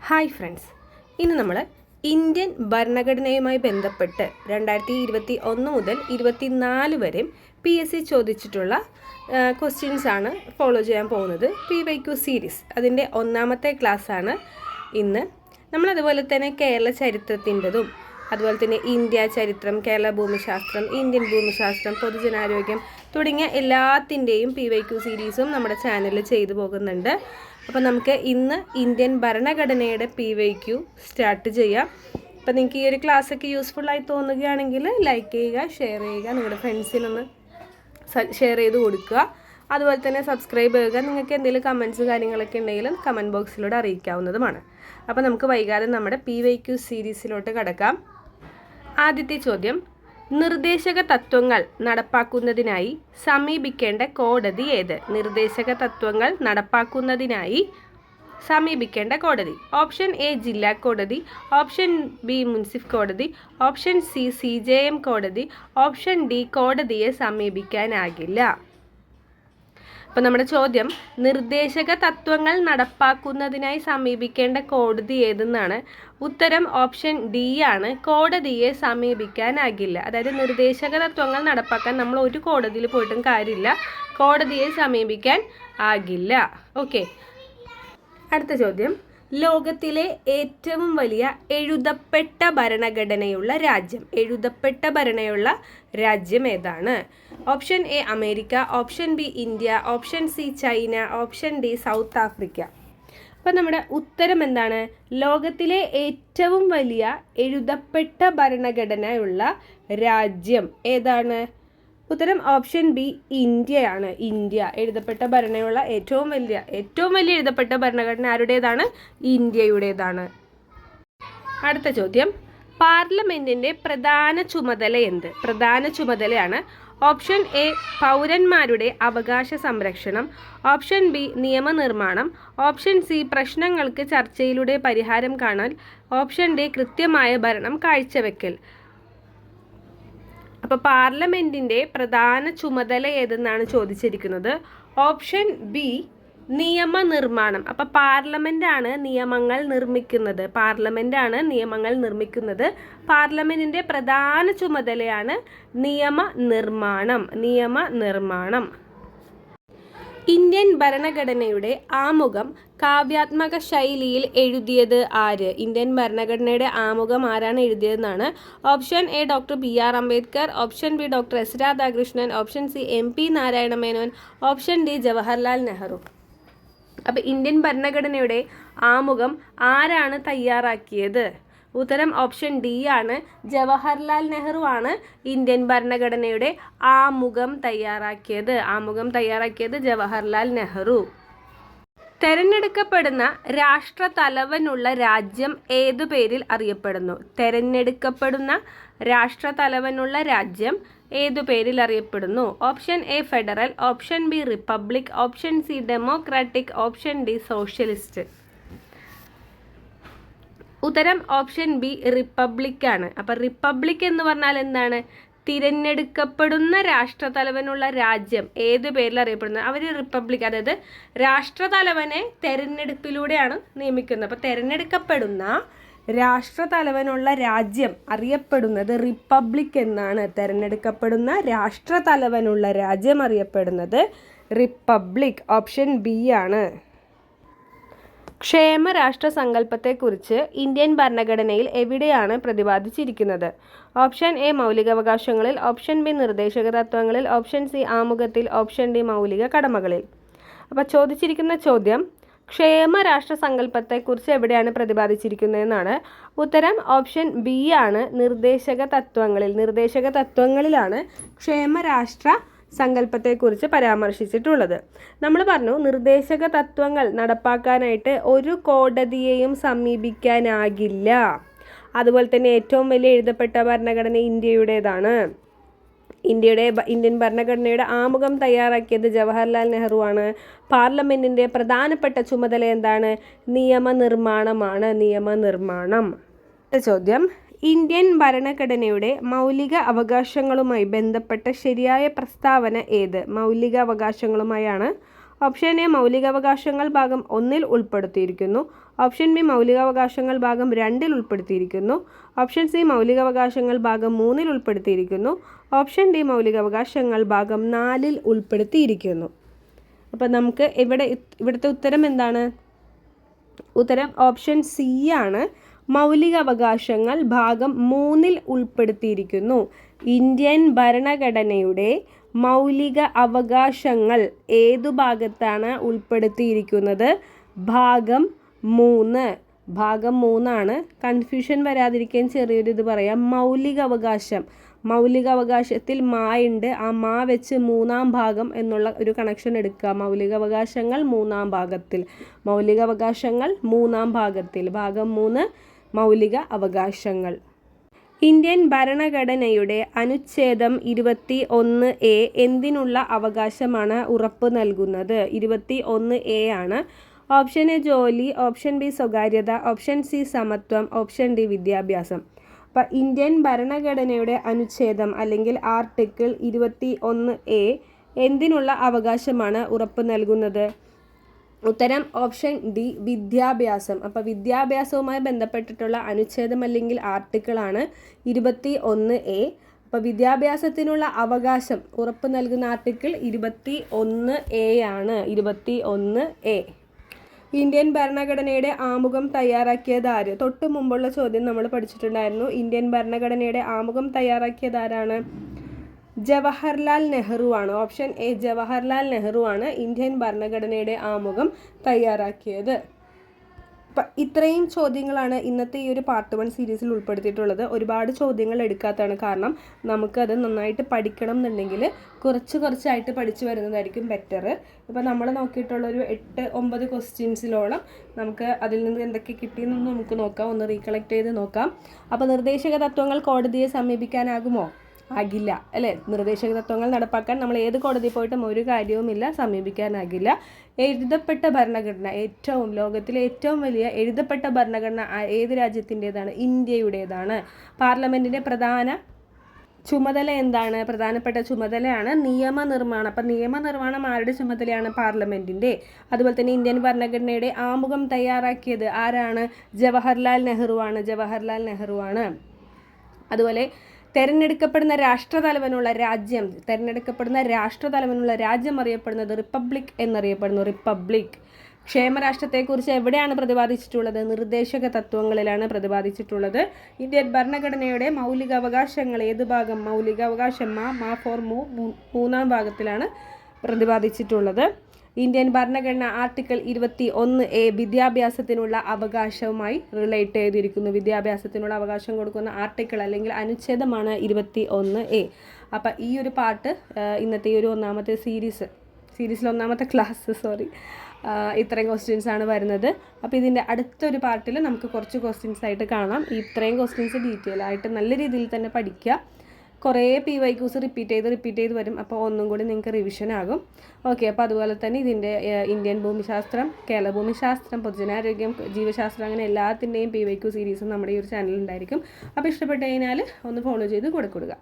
Hi friends, ഇന്ന് നമ്മൾ Indian ഭരണഘടനയുമായി ബന്ധപ്പെട്ട് 2021 മുതൽ 24 വരെ PSC ചോദിച്ചിട്ടുള്ള ക്വസ്റ്റ്യൻസ് ആണ് ഫോളോ ചെയ്യാൻ പോകുന്നത്. PYQ സീരീസ് അതിൻ്റെ ഒന്നാമത്തെ ക്ലാസ്സാണ് ഇന്ന്. നമ്മളതുപോലെ തന്നെ കേരള ചരിത്രത്തിൻ്റെതും അതുപോലെ തന്നെ ഇന്ത്യ ചരിത്രം, കേരള ഭൂമിശാസ്ത്രം, ഇന്ത്യൻ ഭൂമിശാസ്ത്രം, പൊതുജനാരോഗ്യം തുടങ്ങിയ എല്ലാത്തിൻ്റെയും PYQ സീരീസും നമ്മുടെ ചാനലിൽ ചെയ്തു പോകുന്നുണ്ട്. അപ്പോൾ നമുക്ക് ഇന്ന് ഇന്ത്യൻ ഭരണഘടനയുടെ PYQ സ്റ്റാർട്ട് ചെയ്യാം. അപ്പോൾ നിങ്ങൾക്ക് ഈ ഒരു ക്ലാസ്സൊക്കെ യൂസ്ഫുള്ളായി തോന്നുകയാണെങ്കിൽ ലൈക്ക് ചെയ്യുക, ഷെയർ ചെയ്യുക, നിങ്ങളുടെ ഫ്രണ്ട്സിനൊന്ന് ഷെയർ ചെയ്ത് കൊടുക്കുക. അതുപോലെ തന്നെ സബ്സ്ക്രൈബ് ചെയ്യുക. നിങ്ങൾക്ക് എന്തെങ്കിലും കമൻറ്റ്സ് കാര്യങ്ങളൊക്കെ ഉണ്ടെങ്കിലും കമൻറ്റ് ബോക്സിലൂടെ അറിയിക്കാവുന്നതുമാണ്. അപ്പോൾ നമുക്ക് വൈകാതെ നമ്മുടെ PYQ സീരീസിലോട്ട് കടക്കാം. ആദ്യത്തെ ചോദ്യം, നിർദ്ദേശക തത്വങ്ങൾ നടപ്പാക്കുന്നതിനായി സമീപിക്കേണ്ട കോടതി ഏത്? നിർദ്ദേശക തത്വങ്ങൾ നടപ്പാക്കുന്നതിനായി സമീപിക്കേണ്ട കോടതി. ഓപ്ഷൻ എ ജില്ലാ കോടതി, ഓപ്ഷൻ ബി മുൻസിഫ് കോടതി, ഓപ്ഷൻ സി CJM കോടതി, ഓപ്ഷൻ ഡി കോടതിയെ സമീപിക്കാനാകില്ല. അപ്പോൾ നമ്മുടെ ചോദ്യം, നിർദ്ദേശക തത്വങ്ങൾ നടപ്പാക്കുന്നതിനായി സമീപിക്കേണ്ട കോടതി ഏതെന്നാണ്. ഉത്തരം ഓപ്ഷൻ ഡി ആണ്, കോടതിയെ സമീപിക്കാനാകില്ല. അതായത് നിർദ്ദേശക തത്വങ്ങൾ നടപ്പാക്കാൻ നമ്മൾ ഒരു കോടതിയിൽ പോയിട്ടും കാര്യമില്ല, കോടതിയെ സമീപിക്കാൻ ആകില്ല. ഓക്കെ, അടുത്ത ചോദ്യം, ലോകത്തിലെ ഏറ്റവും വലിയ എഴുതപ്പെട്ട ഭരണഘടനയുള്ള രാജ്യം. എഴുതപ്പെട്ട ഭരണയുള്ള രാജ്യം ഏതാണ്? Option A America, option B India, option C China, option D south Africa. അപ്പം നമ്മുടെ ഉത്തരം എന്താണ്? ലോകത്തിലെ ഏറ്റവും വലിയ എഴുതപ്പെട്ട ഭരണഘടനയുള്ള രാജ്യം ഏതാണ്? ഉത്തരം ഓപ്ഷൻ ബി ഇന്ത്യയാണ്. ഇന്ത്യ എഴുതപ്പെട്ട ഭരണമുള്ള ഏറ്റവും വലിയ എഴുതപ്പെട്ട ഭരണഘടന ആരുടേതാണ്? ഇന്ത്യയുടേതാണ്. അടുത്ത ചോദ്യം, പാർലമെന്റിന്റെ പ്രധാന ചുമതല എന്ത്? പ്രധാന ചുമതലയാണ് ഓപ്ഷൻ എ പൗരന്മാരുടെ അവകാശ സംരക്ഷണം, ഓപ്ഷൻ ബി നിയമനിർമ്മാണം, ഓപ്ഷൻ സി പ്രശ്നങ്ങൾക്ക് ചർച്ചയിലൂടെ പരിഹാരം കാണൽ, ഓപ്ഷൻ ഡി കൃത്യമായ ഭരണം കാഴ്ചവെക്കൽ. അപ്പോൾ പാർലമെൻറ്റിൻ്റെ പ്രധാന ചുമതല ഏതെന്നാണ് ചോദിച്ചിരിക്കുന്നത്. ഓപ്ഷൻ ബി നിയമനിർമ്മാണം. അപ്പോൾ പാർലമെൻറ്റാണ് നിയമങ്ങൾ നിർമ്മിക്കുന്നത്. പാർലമെൻറ്റിൻ്റെ പ്രധാന ചുമതലയാണ് നിയമനിർമ്മാണം. ഇന്ത്യൻ ഭരണഘടനയുടെ ആമുഖം കാവ്യാത്മക ശൈലിയിൽ എഴുതിയത് ആര്? ഇന്ത്യൻ ഭരണഘടനയുടെ ആമുഖം ആരാണ് എഴുതിയതെന്നാണ്. Option A doctor BR Ambedkar, option B doctor S Radhakrishnan, option C MP Narayana Menon, option D Jawaharlal Nehru. അപ്പോൾ ഇന്ത്യൻ ഭരണഘടനയുടെ ആമുഖം ആരാണ് തയ്യാറാക്കിയത്? ഉത്തരം ഓപ്ഷൻ ഡി ആണ്, ജവഹർലാൽ നെഹ്റു ആണ് ഇന്ത്യൻ ഭരണഘടനയുടെ ആമുഖം തയ്യാറാക്കിയത് ജവഹർലാൽ നെഹ്റു. തെരഞ്ഞെടുക്കപ്പെടുന്ന രാഷ്ട്രതലവനുള്ള രാജ്യം ഏതു പേരിൽ അറിയപ്പെടുന്നു? Option A federal, option B republic, option C democratic, option D socialist. ഉത്തരം ഓപ്ഷൻ ബി റിപ്പബ്ലിക് ആണ്. അപ്പം റിപ്പബ്ലിക് എന്ന് പറഞ്ഞാൽ എന്താണ്? തിരഞ്ഞെടുക്കപ്പെടുന്ന രാഷ്ട്രതലവനുള്ള രാജ്യം ഏത് പേരിൽ അറിയപ്പെടുന്നത്? അവർ റിപ്പബ്ലിക്, അതായത് രാഷ്ട്രതലവനെ തെരഞ്ഞെടുപ്പിലൂടെയാണ് നിയമിക്കുന്നത്. അപ്പോൾ തെരഞ്ഞെടുക്കപ്പെടുന്ന രാഷ്ട്രതലവനുള്ള രാജ്യം അറിയപ്പെടുന്നത് റിപ്പബ്ലിക് എന്നാണ്. തെരഞ്ഞെടുക്കപ്പെടുന്ന രാഷ്ട്രതലവനുള്ള രാജ്യം അറിയപ്പെടുന്നത് റിപ്പബ്ലിക്. ഓപ്ഷൻ ബി ആണ്. ക്ഷേമരാഷ്ട്ര സങ്കല്പത്തെക്കുറിച്ച് ഇന്ത്യൻ ഭരണഘടനയിൽ എവിടെയാണ് പ്രതിപാദിച്ചിരിക്കുന്നത്? ഓപ്ഷൻ എ മൗലികാവകാശങ്ങളിൽ, ഓപ്ഷൻ ബി നിർദ്ദേശക തത്വങ്ങളിൽ, ഓപ്ഷൻ സി ആമുഖത്തിൽ, ഓപ്ഷൻ ഡി മൗലിക കടമകളിൽ. അപ്പോൾ ചോദിച്ചിരിക്കുന്ന ചോദ്യം, ക്ഷേമരാഷ്ട്ര സങ്കല്പത്തെക്കുറിച്ച് എവിടെയാണ് പ്രതിപാദിച്ചിരിക്കുന്നതെന്നാണ്. ഉത്തരം ഓപ്ഷൻ ബി ആണ്, നിർദ്ദേശക തത്വങ്ങളിലാണ് ക്ഷേമരാഷ്ട്ര സങ്കല്പത്തെക്കുറിച്ച് പരാമർശിച്ചിട്ടുള്ളത്. നമ്മൾ പറഞ്ഞു നിർദ്ദേശക തത്വങ്ങൾ നടപ്പാക്കാനായിട്ട് ഒരു കോടതിയെയും സമീപിക്കാനാകില്ല. അതുപോലെ തന്നെ ഏറ്റവും വലിയ എഴുതപ്പെട്ട ഭരണഘടന ഇന്ത്യയുടേതാണ്. ഇന്ത്യൻ ഭരണഘടനയുടെ ആമുഖം തയ്യാറാക്കിയത് ജവഹർലാൽ നെഹ്റു ആണ്. പാർലമെൻറ്റിൻ്റെ പ്രധാനപ്പെട്ട ചുമതല എന്താണ്? നിയമനിർമ്മാണം. ചോദ്യം, ഇന്ത്യൻ ഭരണഘടനയുടെ മൗലിക അവകാശങ്ങളുമായി ബന്ധപ്പെട്ട ശരിയായ പ്രസ്താവന ഏത്? മൗലിക അവകാശങ്ങളുമായാണ്. ഓപ്ഷൻ എ മൗലികാവകാശങ്ങൾ ഭാഗം 1 ഉൾപ്പെടുത്തിയിരിക്കുന്നു. ഓപ്ഷൻ ബി മൗലികാവകാശങ്ങൾ ഭാഗം 2 ഉൾപ്പെടുത്തിയിരിക്കുന്നു. ഓപ്ഷൻ സി മൗലികാവകാശങ്ങൾ ഭാഗം 3 ഉൾപ്പെടുത്തിയിരിക്കുന്നു. ഓപ്ഷൻ ഡി മൗലികാവകാശങ്ങൾ ഭാഗം 4 ഉൾപ്പെടുത്തിയിരിക്കുന്നു. അപ്പോൾ നമുക്ക് ഇവിടുത്തെ ഉത്തരം എന്താണ്? ഉത്തരം ഓപ്ഷൻ സി ആണ്. മൗലികാവകാശങ്ങൾ ഭാഗം 3 ഉൾപ്പെടുത്തിയിരിക്കുന്നു. ഇന്ത്യൻ ഭരണഘടനയുടെ മൗലിക അവകാശങ്ങൾ ഏതു ഭാഗത്താണ് ഉൾപ്പെടുത്തിയിരിക്കുന്നത്? ഭാഗം 3. ഭാഗം 3 കൺഫ്യൂഷൻ വരാതിരിക്കാൻ ചെറിയൊരു ഇത് പറയാം. മൗലികാവകാശത്തിൽ മാ ഉണ്ട്. ആ മാ വെച്ച് 3-ാം ഭാഗം എന്നുള്ള ഒരു കണക്ഷൻ എടുക്കുക. മൗലികാവകാശങ്ങൾ 3-ാം ഭാഗത്തിൽ. മൗലികാവകാശങ്ങൾ 3-ാം ഭാഗത്തിൽ. ഭാഗം 3 മൗലിക അവകാശങ്ങൾ. ഇന്ത്യൻ ഭരണഘടനയുടെ അനുച്ഛേദം 21A എന്തിനുള്ള അവകാശമാണ് ഉറപ്പ് നൽകുന്നത്? 21A ആണ്. ഓപ്ഷൻ എ ജോലി, ഓപ്ഷൻ ബി സ്വകാര്യത, ഓപ്ഷൻ സി സമത്വം, ഓപ്ഷൻ ഡി വിദ്യാഭ്യാസം. അപ്പോൾ ഇന്ത്യൻ ഭരണഘടനയുടെ അനുച്ഛേദം അല്ലെങ്കിൽ ആർട്ടിക്കിൾ 21A എന്തിനുള്ള അവകാശമാണ് ഉറപ്പ് നൽകുന്നത്? ഉത്തരം ഓപ്ഷൻ ഡി വിദ്യാഭ്യാസം. അപ്പോൾ വിദ്യാഭ്യാസവുമായി ബന്ധപ്പെട്ടിട്ടുള്ള അനുച്ഛേദം അല്ലെങ്കിൽ ആർട്ടിക്കിളാണ് 21A. അപ്പോൾ വിദ്യാഭ്യാസത്തിനുള്ള അവകാശം ഉറപ്പ് നൽകുന്ന ആർട്ടിക്കിൾ 21A ആണ്. 21A. ഇന്ത്യൻ ഭരണഘടനയുടെ ആമുഖം തയ്യാറാക്കിയത് ആര്? തൊട്ട് മുമ്പുള്ള ചോദ്യം നമ്മൾ പഠിച്ചിട്ടുണ്ടായിരുന്നു. ഇന്ത്യൻ ഭരണഘടനയുടെ ആമുഖം തയ്യാറാക്കിയത് ആരാണ്? ജവഹർലാൽ നെഹ്റു ആണ്. ഓപ്ഷൻ എ ജവഹർലാൽ നെഹ്റു ആണ് ഇന്ത്യൻ ഭരണഘടനയുടെ ആമുഖം തയ്യാറാക്കിയത്. അപ്പം ഇത്രയും ചോദ്യങ്ങളാണ് ഇന്നത്തെ ഈ ഒരു പാർട്ട് 1 സീരീസിൽ ഉൾപ്പെടുത്തിയിട്ടുള്ളത്. ഒരുപാട് ചോദ്യങ്ങൾ എടുക്കാത്തതാണ്. കാരണം നമുക്കത് നന്നായിട്ട് പഠിക്കണം എന്നുണ്ടെങ്കിൽ കുറച്ചായിട്ട് പഠിച്ചു വരുന്നതായിരിക്കും ബെറ്റർ. ഇപ്പോൾ നമ്മൾ നോക്കിയിട്ടുള്ളൊരു 8-9 ക്വസ്റ്റ്യൻസിലോളം നമുക്ക് അതിൽ നിന്ന് എന്തൊക്കെ കിട്ടിയെന്നൊന്ന് നമുക്ക് നോക്കാം. ഒന്ന് റീകളക്ട് ചെയ്ത് നോക്കാം. അപ്പോൾ നിർദ്ദേശക തത്വങ്ങൾ കോടതിയെ സമീപിക്കാനാകുമോ? ആകില്ല അല്ലേ? നിർദ്ദേശക തത്വങ്ങൾ നടപ്പാക്കാൻ നമ്മൾ ഏത് കോടതിയിൽ പോയിട്ടും ഒരു കാര്യവുമില്ല, സമീപിക്കാനാകില്ല. എഴുതപ്പെട്ട ഭരണഘടന, ലോകത്തിലെ ഏറ്റവും വലിയ എഴുതപ്പെട്ട ഭരണഘടന ഏത് രാജ്യത്തിൻ്റെതാണ്? ഇന്ത്യയുടേതാണ്. പാർലമെൻറ്റിൻ്റെ പ്രധാന ചുമതല എന്താണ്? പ്രധാനപ്പെട്ട ചുമതലയാണ് നിയമനിർമ്മാണം. അപ്പം നിയമനിർമ്മാണം ആരുടെ ചുമതലയാണ്? പാർലമെൻറ്റിൻ്റെ. അതുപോലെ തന്നെ ഇന്ത്യൻ ഭരണഘടനയുടെ ആമുഖം തയ്യാറാക്കിയത് ആരാണ്? ജവഹർലാൽ നെഹ്റു ആണ്. അതുപോലെ തിരഞ്ഞെടുക്കപ്പെടുന്ന രാഷ്ട്രതലവനുള്ള രാജ്യം അറിയപ്പെടുന്നത് റിപ്പബ്ലിക് എന്നറിയപ്പെടുന്നു. റിപ്പബ്ലിക്. ക്ഷേമരാഷ്ട്രത്തെക്കുറിച്ച് എവിടെയാണ് പ്രതിപാദിച്ചിട്ടുള്ളത്? നിർദ്ദേശക തത്വങ്ങളിലാണ് പ്രതിപാദിച്ചിട്ടുള്ളത്. ഇന്ത്യൻ ഭരണഘടനയുടെ മൗലികാവകാശങ്ങൾ ഏത് ഭാഗം? മൗലികാവകാശം ഫോർ 3-ാം ഭാഗത്തിലാണ് പ്രതിപാദിച്ചിട്ടുള്ളത്. ഇന്ത്യൻ ഭരണഘടന ആർട്ടിക്കിൾ 21A വിദ്യാഭ്യാസത്തിനുള്ള അവകാശവുമായി റിലേറ്റ് ചെയ്തിരിക്കുന്നു. വിദ്യാഭ്യാസത്തിനുള്ള അവകാശം കൊടുക്കുന്ന ആർട്ടിക്കിൾ അല്ലെങ്കിൽ അനുച്ഛേദമാണ് 21A. അപ്പം ഈ ഒരു പാർട്ട് ഇന്നത്തെ ഈ ഒരു ഒന്നാമത്തെ സീരീസിൽ ഒന്നാമത്തെ ക്ലാസ് ഇത്രയും ക്വസ്റ്റ്യൻസ് ആണ് വരുന്നത്. അപ്പോൾ ഇതിൻ്റെ അടുത്തൊരു പാർട്ടിൽ നമുക്ക് കുറച്ച് ക്വസ്റ്റ്യൻസ് ആയിട്ട് കാണാം. ഇത്രയും ക്വസ്റ്റ്യൻസ് ഡീറ്റെയിൽ ആയിട്ട് നല്ല രീതിയിൽ തന്നെ പഠിക്കുക. കുറേ PYQs റിപ്പീറ്റ് ചെയ്ത് വരും. അപ്പോൾ ഒന്നും കൂടി നിങ്ങൾക്ക് റിവിഷൻ ആകും. ഓക്കെ. അപ്പോൾ അതുപോലെ തന്നെ ഇതിൻ്റെ ഇന്ത്യൻ ഭൂമിശാസ്ത്രം, കേരള ഭൂമിശാസ്ത്രം, പൊതുജനാരോഗ്യം, ജീവശാസ്ത്രം, അങ്ങനെ എല്ലാത്തിൻ്റെയും PYQ സീരീസും നമ്മുടെ ഈ ഒരു ചാനലിൽ ഉണ്ടായിരിക്കും. അപ്പോൾ ഇഷ്ടപ്പെട്ട് കഴിഞ്ഞാൽ ഒന്ന് ഫോളോ ചെയ്ത് കൊടുക്കുക.